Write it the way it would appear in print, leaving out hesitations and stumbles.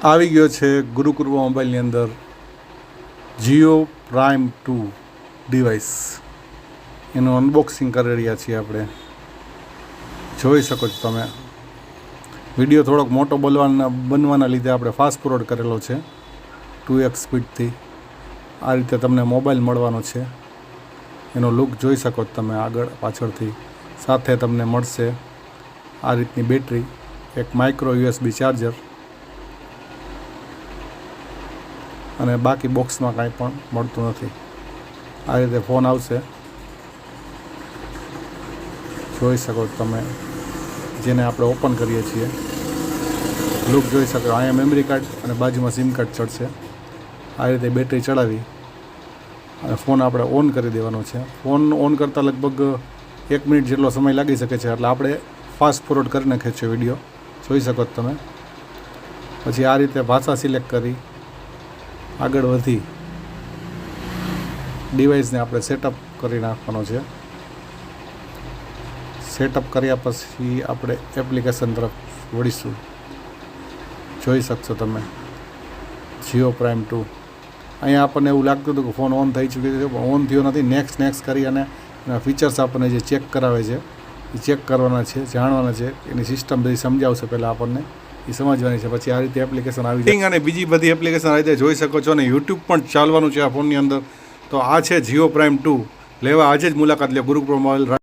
આવી ગયો છે ગુરુકૃપા મોબાઈલની અંદર જીઓ પ્રાઇમ 2 ડિવાઇસ. એનું અનબોક્સિંગ કરી રહ્યા છીએ આપણે. જોઈ શકો છો તમે. વિડીયો થોડોક મોટો બનવાના લીધે આપણે ફાસ્ટ ફોરવર્ડ કરેલો છે 2x સ્પીડથી. આ રીતે તમને મોબાઈલ મળવાનો છે. એનો લુક જોઈ શકો છો તમે આગળ પાછળથી. સાથે તમને મળશે આ રીતની બેટરી, એક માઇક્રો USB ચાર્જર અને બાકી બોક્સમાં કાંઈ પણ મળતું નથી. આ રીતે ફોન આવશે, જોઈ શકો તમે, જેને આપણે ઓપન કરીએ છીએ. લુક જોઈ શકો. અહીંયા મેમરી કાર્ડ અને બાજુમાં સિમ કાર્ડ ચડશે. આ રીતે બેટરી ચડાવી અને ફોન આપણે ઓન કરી દેવાનો છે. ફોન ઓન કરતાં લગભગ 1 મિનિટ જેટલો સમય લાગી શકે છે, એટલે આપણે ફાસ્ટ ફોરવર્ડ કરી નાખીએ છીએ વિડીયો. જોઈ શકો તમે. પછી આ રીતે ભાષા સિલેક્ટ કરી આગળ વધી ડિવાઇસને આપણે સેટઅપ કરી નાખવાનો છે. સેટઅપ કર્યા પછી આપણે એપ્લિકેશન તરફ વળીશું. જોઈ શકશો તમે જીઓ પ્રાઇમ 2. અહીંયા આપણને એવું લાગતું હતું કે ફોન ઓન થઈ ચૂક્યો છે, પણ ઓન થયો નથી. નેક્સ્ટ કરી અને એના ફીચર્સ આપણને જે ચેક કરાવે છે એ ચેક કરવાના છે, જાણવાના છે. એની સિસ્ટમ બધી સમજાવશે પહેલાં આપણને, એ સમજવાની છે. પછી આ રીતે એપ્લિકેશન આવી જાય અને બીજી બધી એપ્લિકેશન આવી રીતે જોઈ શકો છો. અને યુટ્યુબ પણ ચાલવાનું છે આ ફોનની અંદર. તો આ છે જીઓ પ્રાઇમ 2. લેવા આજે જ મુલાકાત લે ગુરુકૃપા મોબાઈલ.